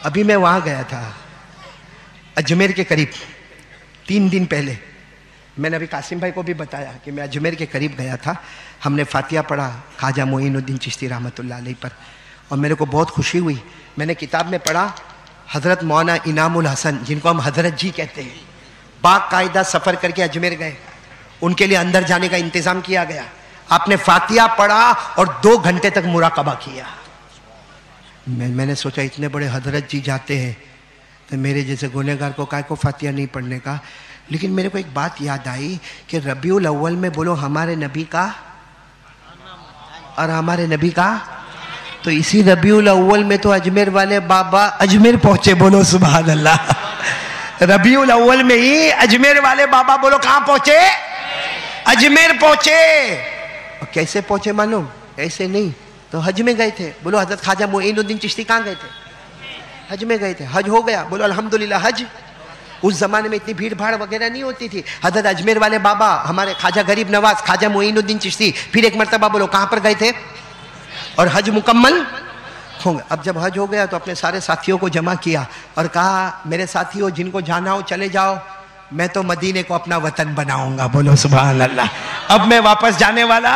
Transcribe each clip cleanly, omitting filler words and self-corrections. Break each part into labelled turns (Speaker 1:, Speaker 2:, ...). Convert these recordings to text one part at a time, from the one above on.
Speaker 1: अभी मैं वहाँ गया था अजमेर के करीब 3 दिन पहले। मैंने अभी कासिम भाई को भी बताया कि मैं अजमेर के करीब गया था। हमने फातिहा पढ़ा ख्वाजा मोइनुद्दीन चिश्ती रहमतुल्लाह अलैह पर, और मेरे को बहुत खुशी हुई। मैंने किताब में पढ़ा हज़रत मौलाना इनामुल हसन, जिनको हम हज़रत जी कहते हैं, बाकायदा सफ़र करके अजमेर गए, उनके लिए अंदर जाने का इंतज़ाम किया गया। आपने फातिहा पढ़ा और 2 घंटे तक मुराकबा किया। मैंने सोचा इतने बड़े हज़रत जी जाते हैं तो मेरे जैसे गुनहगार को काय को फातिहा नहीं पढ़ने का। लेकिन मेरे को एक बात याद आई कि रबीउल अव्वल में बोलो हमारे नबी का और हमारे नबी का, तो इसी रबीउल अव्वल में तो अजमेर वाले बाबा अजमेर पहुंचे, बोलो सुभान अल्लाह। रबीउल अव्वल में ही अजमेर वाले बाबा बोलो कहां पहुंचे, अजमेर पहुंचे। और कैसे पहुंचे मालूम, ऐसे नहीं तो हज में गए थे। बोलो हजरत ख्वाजा मोइनुद्दीन चिश्ती कहां गए थे, हज में गए थे। हज हो गया, बोलो अल्हम्दुलिल्लाह। हज उस जमाने में इतनी भीड़ भाड़ वगैरह नहीं होती थी। हजरत अजमेर वाले बाबा हमारे ख्वाजा गरीब नवाज ख्वाजा मोइनुद्दीन चिश्ती फिर एक मरतबा बोलो कहां पर गए थे, और हज मुकम्मल हो गया। अब जब हज हो गया तो अपने सारे साथियों को जमा किया और कहा मेरे साथियों जिनको जाना हो चले जाओ, मैं तो मदीने को अपना वतन बनाऊंगा, बोलो सुभान अल्लाह। अब मैं वापस जाने वाला,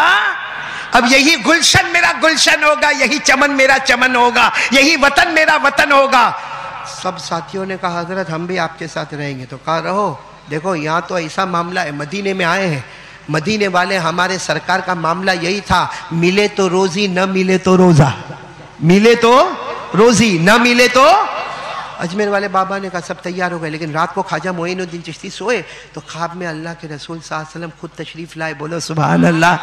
Speaker 1: अब यही गुलशन मेरा गुलशन होगा, यही चमन मेरा चमन होगा, यही वतन मेरा वतन होगा। सब साथियों ने कहा हजरत हम भी आपके साथ रहेंगे। तो कहा रहो, देखो यहाँ तो ऐसा मामला है, मदीने में आए हैं, मदीने वाले हमारे सरकार का मामला यही था, मिले तो रोजी न मिले तो रोजा, मिले तो रोजी न मिले तो। अजमेर वाले बाबा ने कहा सब तैयार हो गए। लेकिन रात को ख्वाजा मोइनुद्दीन चिश्ती सोए तो ख्वाब में अल्लाह के रसूल सल्लल्लाहु अलैहि वसल्लम खुद तशरीफ लाए, बोलो सुभान अल्लाह।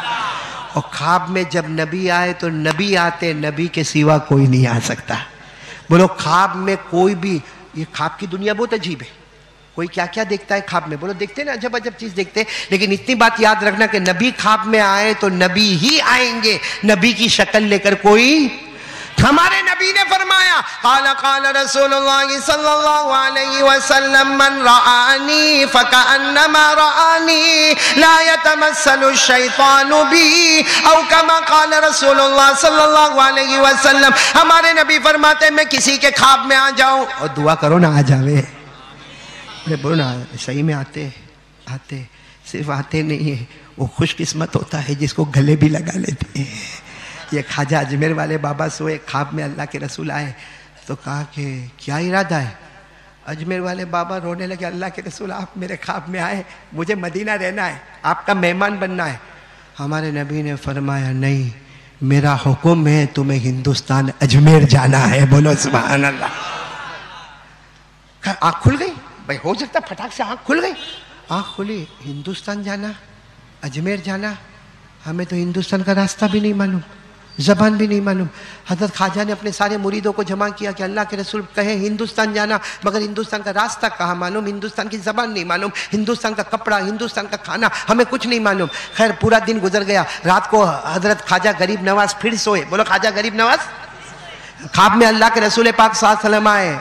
Speaker 1: और ख्वाब में जब नबी आए तो नबी आते, नबी के सिवा कोई नहीं आ सकता। बोलो ख्वाब में कोई भी, ये ख्वाब की दुनिया बहुत अजीब है, कोई क्या क्या देखता है ख्वाब में, बोलो देखते ना अजब अजब चीज देखते। लेकिन इतनी बात याद रखना कि नबी ख्वाब में आए तो नबी ही आएंगे, नबी की शक्ल लेकर कोई। हमारे नबी ने फरमाया काला काला रसूलुल्लाह सल्लल्लाहु अलैहि वसल्लम मन रानी फकअन्नमा रानी ला यतमस्सलु शैतानु बी औ कमा काला रसूलुल्लाह सल्लल्लाहु अलैहि वसल्लम। हमारे नबी फरमाते मैं किसी के ख्वाब में आ जाऊं और दुआ करो ना आ जावे। अरे बोलो ना, सही में आते आते, सिर्फ आते नहीं है, वो खुशकिस्मत होता है जिसको गले भी लगा लेते हैं। ये ख्वाजा अजमेर वाले बाबा सोए, ख्वाब में अल्लाह के रसूल आए तो कहा कि क्या इरादा है। अजमेर वाले बाबा रोने लगे, अल्लाह के रसूल आप मेरे ख्वाब में आए, मुझे मदीना रहना है, आपका मेहमान बनना है। हमारे नबी ने फरमाया नहीं, मेरा हुक्म है तुम्हें हिंदुस्तान अजमेर जाना है, बोलो सुभान अल्लाह। आँख खुल गई भाई, हो सकता फटाक से आँख खुल गई, आँख खुली, हिंदुस्तान जाना, अजमेर जाना, हमें तो हिंदुस्तान का रास्ता भी नहीं मालूम, ज़बान भी नहीं मालूम। हज़रत ख्वाजा ने अपने सारे मुरीदों को जमा किया कि अल्लाह के रसूल कहे हिंदुस्तान जाना, मगर हिंदुस्तान का रास्ता कहाँ मालूम, हिंदुस्तान की ज़बान नहीं मालूम, हिंदुस्तान का कपड़ा, हिंदुस्तान का खाना, हमें कुछ नहीं मालूम। खैर पूरा दिन गुजर गया। रात को हज़रत ख्वाजा गरीब नवाज फिर सोए, बोलो ख्वाजा गरीब नवाज। ख्वाब में अल्लाह के रसूल पाक सल्लल्लाहु अलैहि वसल्लम आए,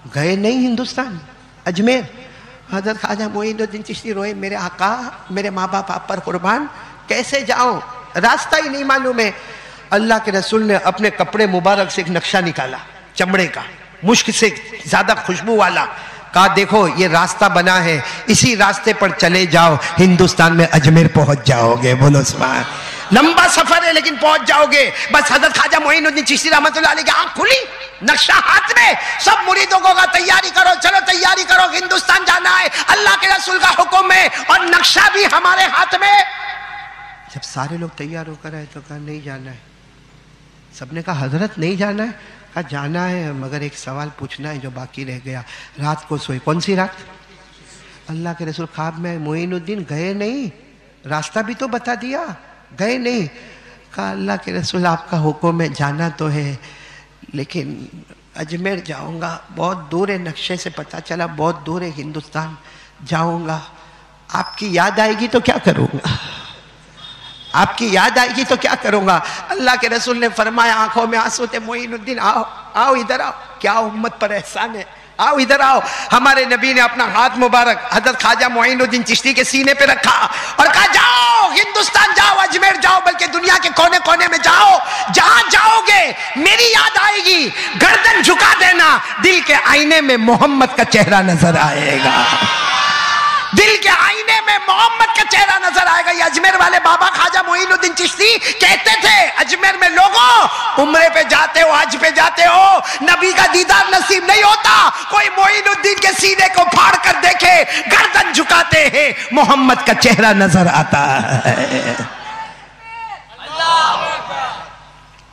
Speaker 1: गए नहीं हिंदुस्तान अजमेर। हज़रत ख्वाजा मोइनुद्दीन चिश्ती रोए, मेरे आका मेरे माँ बाप आप पर कुर्बान, कैसे जाऊँ, रास्ता ही नहीं मालूम है। अल्लाह के रसूल ने अपने कपड़े मुबारक से एक नक्शा निकाला, चमड़े का, मुश्क से ज्यादा खुशबू वाला, कहा देखो ये रास्ता बना है, इसी रास्ते पर चले जाओ, हिंदुस्तान में अजमेर पहुंच जाओगे, बोलो सुभान। लंबा सफर है लेकिन पहुंच जाओगे। बस हज़रत ख्वाजा मोइनुद्दीन चिश्ती रहमतुल्लाह अलैह की आंख खुली, नक्शा हाथ में, सब मुरीदों को कहा तैयारी करो, चलो तैयारी करो, हिंदुस्तान जाना है, अल्लाह के रसूल का हुक्म है और नक्शा भी हमारे हाथ में। जब सारे लोग तैयार होकर आए तो कहा नहीं जाना है। सबने कहा हजरत नहीं जाना है, कहा जाना है मगर एक सवाल पूछना है जो बाकी रह गया। रात को सोए, कौन सी रात, अल्लाह के रसूल ख्वाब में मोइनुद्दीन गए नहीं, रास्ता भी तो बता दिया, गए नहीं। कहा अल्लाह के रसूल आपका हुक्म है, जाना तो है लेकिन अजमेर जाऊंगा, बहुत दूर है, नक्शे से पता चला बहुत दूर है हिंदुस्तान, जाऊंगा, आपकी याद आएगी तो क्या करूंगा, आपकी याद आएगी तो क्या करूंगा। अल्लाह के रसूल ने फरमाया, आंखों में आंसू थे, मोइनुद्दीन आओ आओ इधर आओ, क्या उम्मत पर एहसान है, आओ इधर आओ। हमारे नबी ने अपना हाथ मुबारक हजरत ख्वाजा मोइनुद्दीन चिश्ती के सीने पे रखा और कहा जाओ हिंदुस्तान जाओ, अजमेर जाओ, बल्कि दुनिया के कोने कोने में जाओ, जहां जाओगे मेरी याद आएगी, गर्दन झुका देना, दिल के आईने में मोहम्मद का चेहरा नजर आएगा, दिल के आईने में मोहम्मद का चेहरा नजर आएगा। ये अजमेर वाले बाबा ख्वाजा मोइनुद्दीन चिश्ती कहते थे अजमेर में लोगों उम्रे पे जाते हो, हज पे जाते हो, नबी का दीदार नसीब नहीं होता, कोई मोइनुद्दीन के सीने को फाड़ कर देखे, गर्दन झुकाते हैं, मोहम्मद का चेहरा नजर आता है।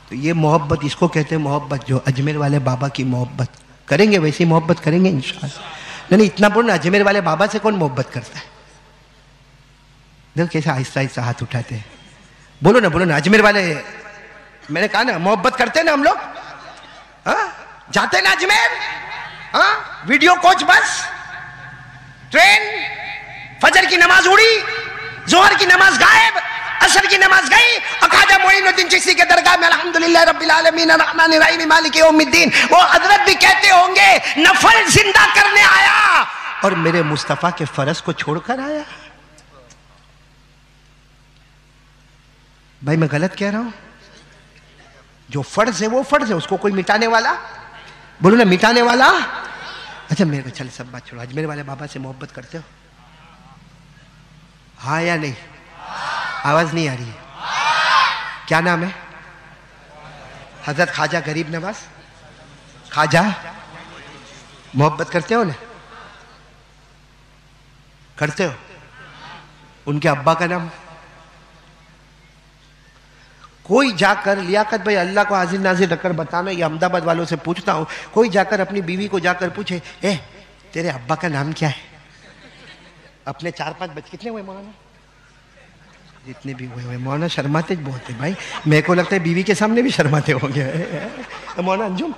Speaker 1: तो ये मोहब्बत, इसको कहते हैं मोहब्बत, जो अजमेर वाले बाबा की मोहब्बत करेंगे वैसी मोहब्बत करेंगे इंशाअल्लाह। नहीं इतना बोलो ना, अजमेर वाले बाबा से कौन मोहब्बत करता है? देखो कैसे आहिस्ता आहिस्ता हाथ उठाते हैं। बोलो ना अजमेर वाले, मैंने कहा ना मोहब्बत करते ना हम लोग, जाते ना Ajmer, video coach bus, train, फजर की नमाज उड़ी, जोहर की नमाज गायब, असर की नमाज गई, ख्वाजा मोइनुद्दीन चिश्ती के दरगाह में अल्हम्दुलिल्लाह रब्बिल आलमीन अर्रहमानिर रहीम मालिक यौमिद्दीन, वो हजरत भी कहते होंगे नफल जिंदा करने आया और मेरे मुस्तफा के फर्ज को छोड़कर आया। भाई मैं गलत कह रहा हूं? जो फर्ज है वो फर्ज है, उसको कोई मिटाने वाला, बोलो ना मिटाने वाला। अच्छा मेरे को चल सब बात छोड़ो, अजमेर वाले बाबा से मोहब्बत करते हो? हाँ या नहीं? आवाज नहीं आ रही है। क्या नाम है? हजरत ख्वाजा गरीब नवाज ख्वाजा। मोहब्बत करते हो ना? करते हो? उनके अब्बा का नाम? कोई जाकर, लियाकत भाई अल्लाह को हाजिर नाजिर रखकर बताना, ये अहमदाबाद वालों से पूछता हूं, कोई जाकर अपनी बीवी को जाकर पूछे ए तेरे अब्बा का नाम क्या है? अपने 4-5 बच्चे कितने हुए मौलाना? जितने भी हुए मौलाना शर्माते बहुत है भाई, मेरे को लगता है बीवी के सामने भी शर्माते होंगे। मौलाना अंजुम,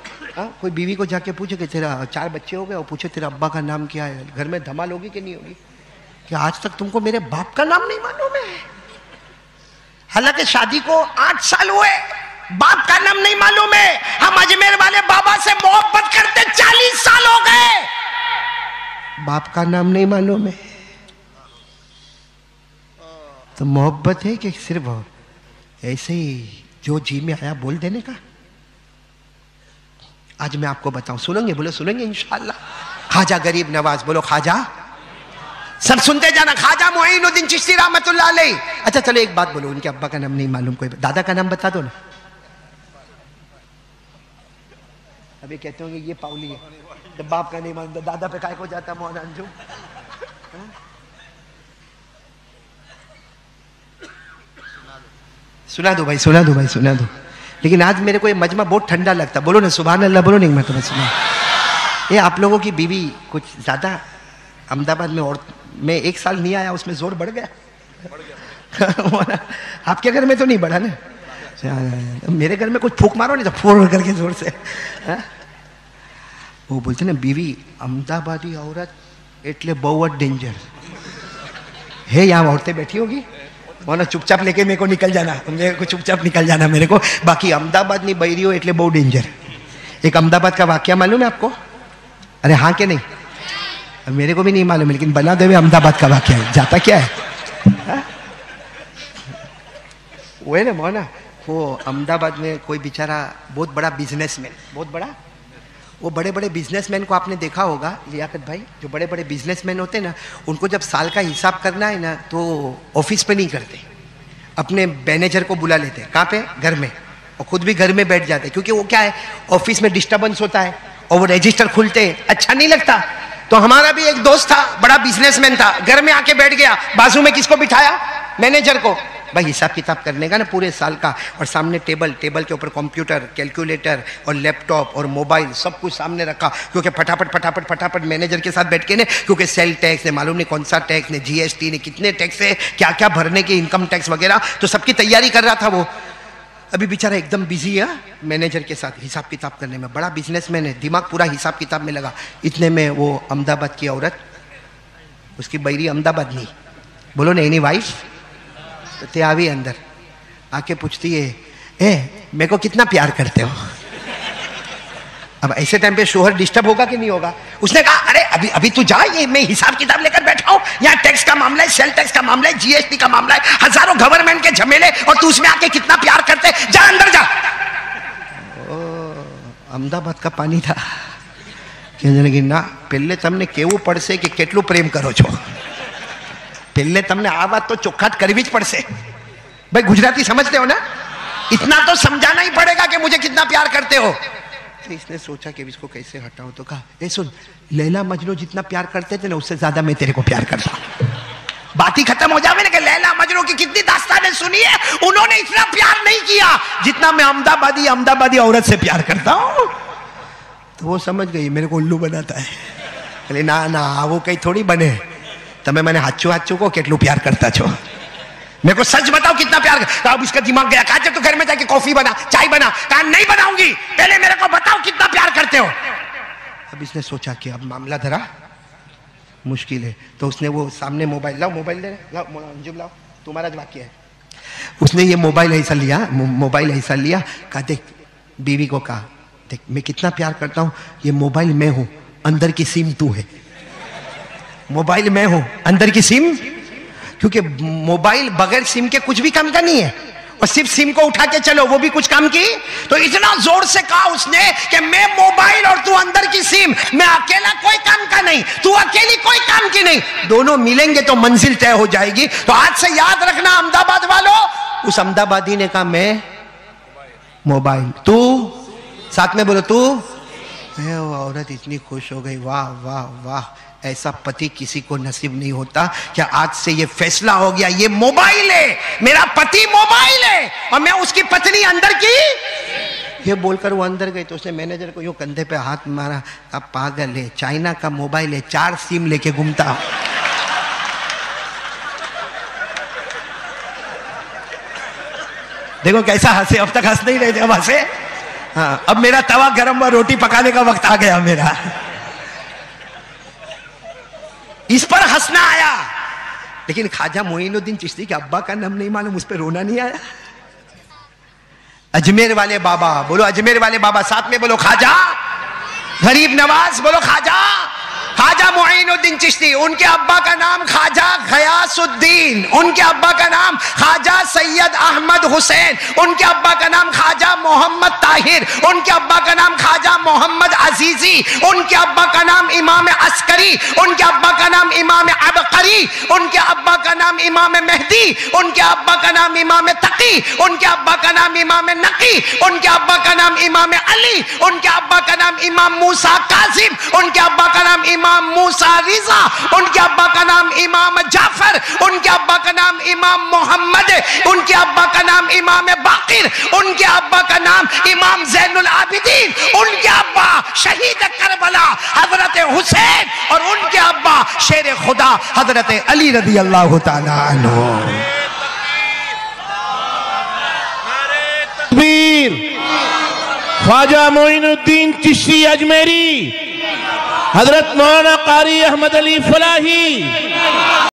Speaker 1: कोई बीवी को जाके पूछे कि तेरा 4 बच्चे हो गए और पूछे तेरा अब्बा का नाम क्या है, घर में धमाल होगी कि नहीं होगी? कि आज तक तुमको मेरे बाप का नाम नहीं मालूम है? हालांकि शादी को 8 साल हुए, बाप का नाम नहीं मालूम है। हम अजमेर वाले बाबा से मोहब्बत करते 40 साल हो गए, बाप का नाम नहीं मालूम है। तो मोहब्बत है कि सिर्फ ऐसे ही जो जी में आया बोल देने का? आज मैं आपको बताऊं, सुनेंगे? बोलो सुनेंगे इंशाअल्लाह। ख्वाजा गरीब नवाज, बोलो ख्वाजा, सब सुनते जाना, ख्वाजा मोइनुद्दीन चिश्ती रहमतुल्लाह अलैह। अच्छा चलो एक बात बोलो, उनके अब्बा का नाम नहीं मालूम, कोई दादा का नाम बता दो ना। अभी कहते होंगे ये पाउली है, जब बाप का नहीं मालूम तो दादा पे काय को जाता मौलाना अंजुम? सुना दो भाई, सुना दो भाई, सुना दो। लेकिन आज मेरे को ये मजमा बहुत ठंडा लगता, बोलो ना सुभान अल्लाह, बोलो नहीं मैं तुम्हें सुना। ये आप लोगों की बीवी कुछ ज्यादा अहमदाबाद में, और मैं 1 साल नहीं आया उसमें जोर बढ़ गया। आपके घर में तो नहीं बढ़ा ना? मेरे घर में कुछ फूक मारो नहीं तो फोड़ करके जोर से। वो बोलते ना बीवी अहमदाबादी औरत एटले बहुत डेंजर है। यहाँ औरतें बैठी होगी ना, चुपचाप लेके मेरे को निकल जाना, मेरे को चुपचाप निकल जाना मेरे को, बाकी अहमदाबाद नहीं बहरी हो एटले बहुत डेंजर। एक अहमदाबाद का वाक्य मालूम है आपको? अरे हाँ के नहीं? मेरे को भी नहीं मालूम, लेकिन बना देवे अहमदाबाद का वाक्य है। जाता क्या है? वो है ना मौना, वो अहमदाबाद में कोई बेचारा बहुत बड़ा बिजनेसमैन, बहुत बड़ा, वो बड़े बड़े बिजनेसमैन को आपने देखा होगा लियाकत भाई, जो बड़े बड़े बिजनेसमैन होते हैं ना, उनको जब साल का हिसाब करना है ना तो ऑफिस पे नहीं करते, अपने मैनेजर को बुला लेते हैं। कहाँ पे? घर में, और खुद भी घर में बैठ जाते हैं, क्योंकि वो क्या है ऑफिस में डिस्टर्बेंस होता है और वो रजिस्टर खुलते हैं, अच्छा नहीं लगता। तो हमारा भी एक दोस्त था, बड़ा बिजनेसमैन था, घर में आके बैठ गया, बाजू में किसको बिठाया? मैनेजर को। भाई हिसाब किताब करने का ना पूरे साल का, और सामने टेबल, टेबल के ऊपर कंप्यूटर, कैलकुलेटर और लैपटॉप और मोबाइल सब कुछ सामने रखा, क्योंकि फटाफट फटाफट फटाफट मैनेजर के साथ बैठ के ने, क्योंकि सेल टैक्स ने, मालूम नहीं कौन सा टैक्स ने, जीएसटी ने, कितने टैक्स है, क्या क्या भरने के, इनकम टैक्स वगैरह, तो सबकी तैयारी कर रहा था वो। अभी बेचारा एकदम बिजी है मैनेजर के साथ हिसाब किताब करने में, बड़ा बिजनेसमैन है, दिमाग पूरा हिसाब किताब में लगा। इतने में वो अहमदाबाद की औरत, उसकी बहरी अहमदाबाद नहीं, बोलो नहीं नहीं वाइफ, तो ते आवी अंदर आके पूछती है, ए मेरे को कितना प्यार करते हो? अब ऐसे टाइम पे शोहर डिस्टर्ब होगा कि नहीं होगा? उसने कहा अरे अभी अभी तू जा, ये मैं हिसाब किताब लेकर बैठा हूं, यहाँ टैक्स का मामला है, सेल टैक्स का मामला है, जीएसटी का मामला है, हजारों गवर्नमेंट के झमेले, और तू उसमें आके कितना प्यार करते, जा अंदर जा। अहमदाबाद का पानी था कि ना पहले तमने केवू पड़से कि केटलू प्रेम करो छो, पहले तमने आ बात तो चोखाट करवी ज पड़से। भाई गुजराती समझते हो ना, इतना तो समझाना ही पड़ेगा कि मुझे कितना प्यार करते हो। तो इसने सोचा कि इसको कैसे हटाऊं, तो कहा ए सुन, लैला मजनू जितना प्यार करते थे ना, उससे ज्यादा मैं तेरे को प्यार करता हूं। बात ही खत्म हो जावे ना कि लैला मजनू की कितनी दास्तानें सुनी है, उन्होंने इतना प्यार नहीं किया जितना मैं अहमदाबादी औरत से प्यार करता हूं। तो वो समझ गई मेरे को उल्लू बनाता है। बोले ना ना वो कहीं थोड़ी बने, तमें मैंने हाचू को केटलू प्यार करता छो, मेरे को सच बताओ कितना प्यार। अब इसका दिमाग गया, कहा जब तो घर में जाके कॉफी बना, चाय बना, कहा नहीं बनाऊंगी, पहले मेरे को बताओ कितना प्यार करते हो। अब इसने सोचा कि अब मामला धरा मुश्किल है, तो उसने वो सामने मोबाइल, लाओ मोबाइल दे, लाओ अंजुम लाओ, तुम्हारा वाक्य है। उसने ये मोबाइल ऐसा लिया, कहा देख, बीवी को कहा देख मैं कितना प्यार करता हूं, ये मोबाइल मैं हूं, अंदर की सिम तू है, मोबाइल मैं हूं, अंदर की सिम, क्योंकि मोबाइल बगैर सिम के कुछ भी काम का नहीं है, और सिर्फ सिम को उठा के चलो वो भी कुछ काम की। तो इतना जोर से कहा उसने कि मैं मोबाइल और तू अंदर की सिम, मैं अकेला कोई काम का नहीं, तू अकेली कोई काम की नहीं, दोनों मिलेंगे तो मंजिल तय हो जाएगी। तो आज से याद रखना अहमदाबाद वालों, उस अहमदाबादी ने कहा मैं मोबाइल, तू साथ में बोलो तू। वो औरत इतनी खुश हो गई, वाह वाह वाह, ऐसा पति किसी को नसीब नहीं होता। क्या आज से ये फैसला हो गया, ये मोबाइल है, मेरा पति मोबाइल है और मैं उसकी पत्नी अंदर की। ये बोलकर वो अंदर गई तो उसने मैनेजर को यूं कंधे पे हाथ मारा, अब पागल है, चाइना का मोबाइल है, 4 सिम लेके घूमता। देखो कैसा हंसे, अब तक हंस नहीं रहे थे, अब हंसे। हाँ, अब मेरा तवा गरम हुआ, रोटी पकाने का वक्त आ गया मेरा, इस पर हंसना आया। लेकिन ख्वाजा मोइनुद्दीन चिश्ती के अब्बा का नाम नहीं मालूम, उस पर रोना नहीं आया। अजमेर वाले बाबा, बोलो अजमेर वाले बाबा, साथ में बोलो ख्वाजा गरीब नवाज, बोलो ख्वाजा मोइनुद्दीन चिश्ती। उनके अब्बा का नाम ख्वाजा गयासुद्दीन, उनके अब्बा का नाम ख्वाजा सैयद अहमद हुसैन, उनके अब्बा का नाम ख्वाजा मोहम्मद ताहिर, उनके अब्बा का नाम ख्वाजा मोहम्मद अजीजी, उनके अब्बा का नाम इमाम अस्करी, उनके अब्बा का नाम इमाम अबकरी, उनके अब्बा का नाम इमाम मेहदी, उनके अब्बा का नाम इमाम तकी, उनके अब्बा का नाम इमाम नकी, उनके अब्बा का नाम इमाम अली, उनके अब्बा का नाम इमाम मूसा काजिम, उनके अब्बा का नाम इमाम मूसा रिजा, उनके अब्बा का नाम इमाम जाफर, उनके अब्बा का नाम इमाम मोहम्मद, उनके अब्बा का नाम इमाम बाकिर, उनके अब्बा का नाम इमाम जैनुल आबिदीन, उनके अब्बा शहीद करबला हजरत हुसैन, और उनके अब्बा शेर खुदा हजरत अली रदी अल्लाह तआला अन्हु।
Speaker 2: ख्वाजा मोइनुद्दीन चिश्ती अजमेरी, हजरत मौलाना कारी अहमद अली फलाही।